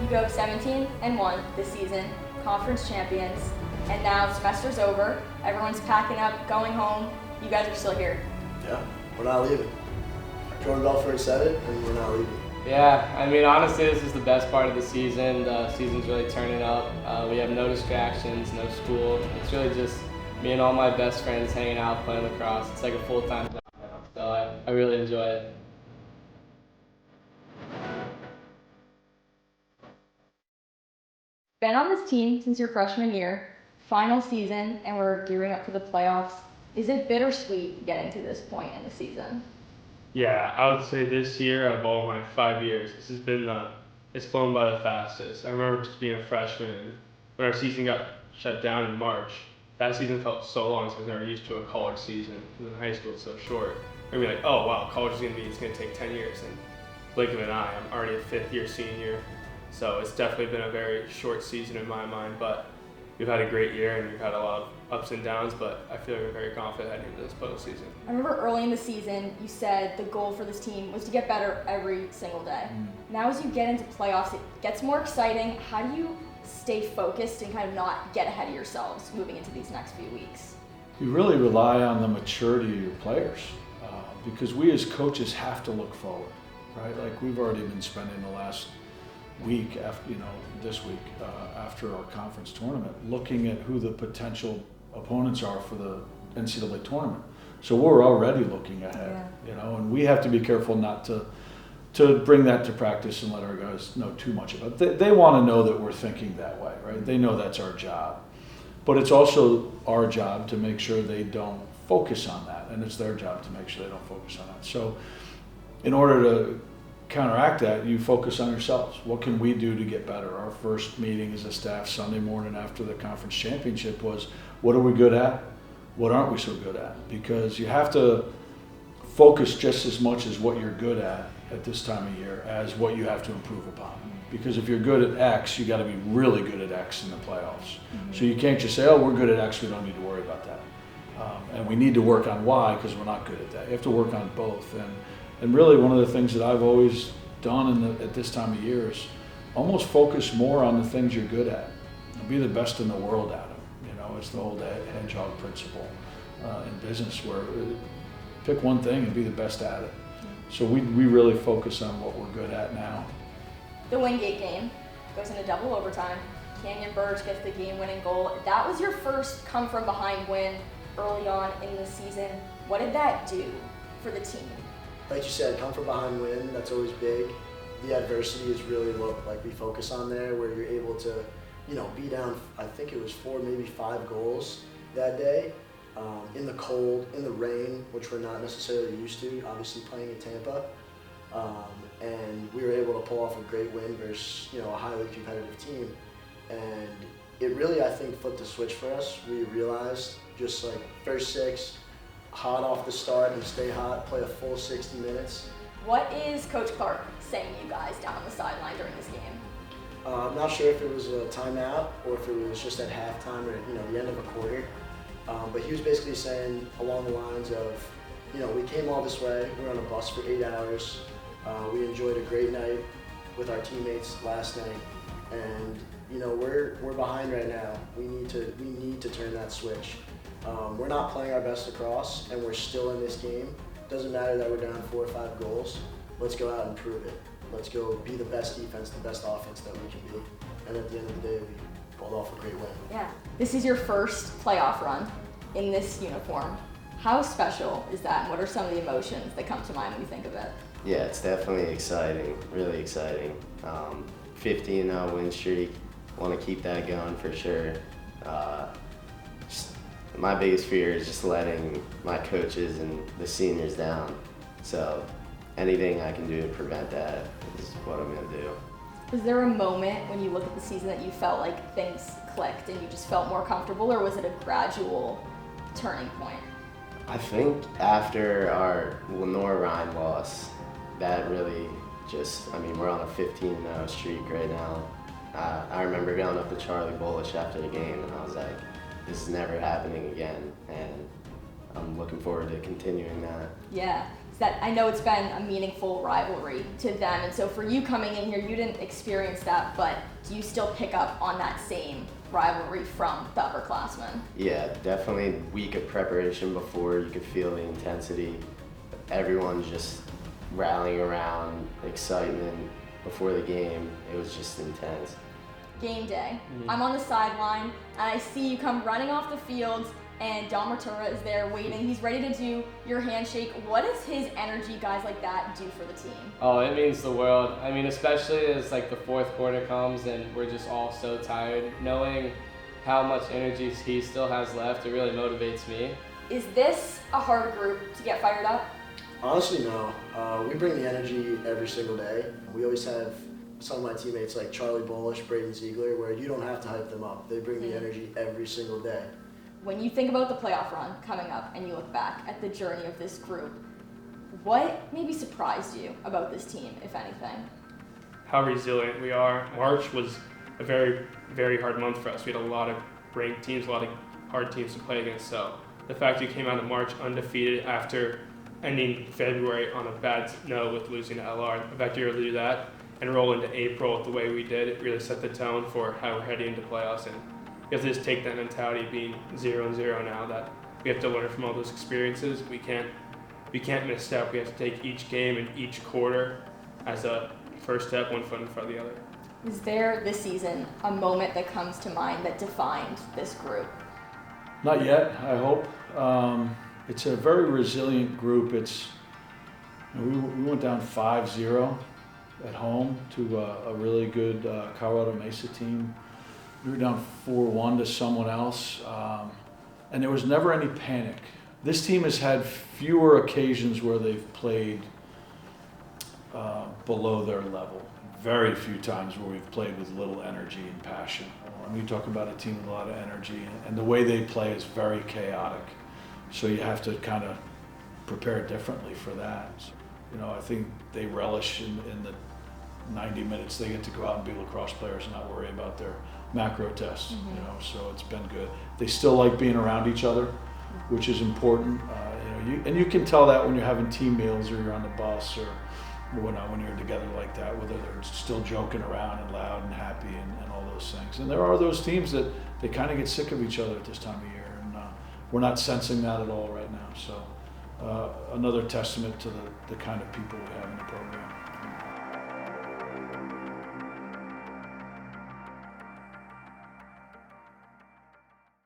go 17-1 this season, conference champions, and now semester's over. Everyone's packing up, going home. You guys are still here. Yeah, we're not leaving. Jordan Belfort said it, and we're not leaving. Yeah, I mean, honestly, this is the best part of the season. The season's really turning up. We have no distractions, no school. It's really just me and all my best friends hanging out, playing lacrosse. It's like a full-time job now, so I really enjoy it. Been on this team since your freshman year, final season, and we're gearing up for the playoffs. Is it bittersweet getting to this point in the season? Yeah, I would say this year, out of all my 5 years, this has been it's flown by the fastest. I remember just being a freshman when our season got shut down in March. That season felt so long because I was never used to a college season. In high school, it's so short. I'd be like, oh wow, college is it's gonna take 10 years. And blink of an eye, I'm already a 5th year senior. So it's definitely been a very short season in my mind, but we've had a great year and we've had a lot of ups and downs, but I feel like we're very confident heading into this postseason. I remember early in the season, you said the goal for this team was to get better every single day. Now as you get into playoffs, it gets more exciting. How do you stay focused and kind of not get ahead of yourselves moving into these next few weeks? You really rely on the maturity of your players because we as coaches have to look forward, right? Like we've already been spending the last week after, this week after our conference tournament, looking at who the potential opponents are for the NCAA tournament. So we're already looking ahead, and we have to be careful not to bring that to practice and let our guys know too much about it. They want to know that we're thinking that way, right? They know that's our job. But it's also our job to make sure they don't focus on that, and it's their job to make sure they don't focus on that. So in order to counteract that, you focus on yourselves. What can we do to get better? Our first meeting as a staff Sunday morning after the conference championship was, what are we good at? What aren't we so good at? Because you have to focus just as much as what you're good at this time of year as what you have to improve upon. Because if you're good at X, you got to be really good at X in the playoffs. So you can't just say, oh, we're good at X, we don't need to worry about that. And we need to work on Y because we're not good at that. You have to work on both. And really one of the things that I've always done at this time of year is almost focus more on the things you're good at and be the best in the world at them. It's the old hedgehog principle in business where pick one thing and be the best at it. So we really focus on what we're good at now. The Wingate game goes into double overtime. Canyon Burge gets the game-winning goal. That was your first come-from-behind win early on in the season. What did that do for the team? Like you said, come from behind win, that's always big. The adversity is really what we focus on there, where you're able to, be down, I think it was 4, maybe 5 goals that day, in the cold, in the rain, which we're not necessarily used to, obviously playing in Tampa. And we were able to pull off a great win versus, a highly competitive team. And it really, I think, flipped the switch for us. We realized just first 6, hot off the start and stay hot, play a full 60 minutes. What is Coach Clark saying to you guys down on the sideline during this game? I'm not sure if it was a timeout or if it was just at halftime or the end of a quarter. But he was basically saying along the lines of, we came all this way, we were on a bus for 8 hours, we enjoyed a great night with our teammates last night, and we're behind right now. We need to turn that switch. We're not playing our best lacrosse, and we're still in this game. Doesn't matter that we're down 4 or 5 goals. Let's go out and prove it. Let's go be the best defense, the best offense that we can be. And at the end of the day, we pulled off a great win. Yeah. This is your first playoff run in this uniform. How special is that, and what are some of the emotions that come to mind when you think of it? Yeah, it's definitely exciting, really exciting. 15-0 win streak, want to keep that going for sure. My biggest fear is just letting my coaches and the seniors down. So anything I can do to prevent that is what I'm going to do. Was there a moment when you look at the season that you felt like things clicked and you just felt more comfortable, or was it a gradual turning point? I think after our Lenore-Ryan loss, that really we're on a 15-0 streak right now. I remember going up to Charlie Bullish after the game and I was like, this is never happening again, and I'm looking forward to continuing that. Yeah. is that I know it's been a meaningful rivalry to them, and so for you coming in here, you didn't experience that, but do you still pick up on that same rivalry from the upperclassmen? Yeah, definitely week of preparation before, you could feel the intensity. Everyone's just rallying around, excitement before the game. It was just intense. Game day. I'm on the sideline, and I see you come running off the field, and Dom Ratura is there waiting. He's ready to do your handshake. What does his energy, guys like that, do for the team? Oh, it means the world. I mean, especially as like the fourth quarter comes and we're just all so tired. Knowing how much energy he still has left, it really motivates me. Is this a hard group to get fired up? Honestly, no. We bring the energy every single day. We always have some of my teammates like Charlie Bolish, Braden Ziegler, where you don't have to hype them up. They bring the energy every single day. When you think about the playoff run coming up and you look back at the journey of this group, what maybe surprised you about this team, if anything? How resilient we are. March was a very, very hard month for us. We had a lot of ranked teams, a lot of hard teams to play against. So the fact we came out of March undefeated after ending February on a bad note with losing to LR, the fact you're able to do that and roll into April the way we did, it really set the tone for how we're heading into playoffs. And we have to just take that mentality being 0-0 now, that we have to learn from all those experiences. We can't miss step. We have to take each game and each quarter as a first step, one foot in front of the other. Was there this season a moment that comes to mind that defined this group? Not yet, I hope. It's a very resilient group. We went down 5-0 at home to a really good Colorado Mesa team. We were down 4-1 to someone else, and there was never any panic. This team has had fewer occasions where they've played below their level. Very few times where we've played with little energy and passion. I mean, you talk about a team with a lot of energy, and the way they play is very chaotic. So you have to kind of prepare differently for that. You know, I think they relish in the 90 minutes they get to go out and be lacrosse players and not worry about their macro tests. You know, so it's been good. They still like being around each other, which is important. And you can tell that when you're having team meals or you're on the bus or whatnot, when you're together like that, whether they're still joking around and loud and happy and all those things. And there are those teams that they kind of get sick of each other at this time of year, and we're not sensing that at all right now. So another testament to the kind of people we have in the program.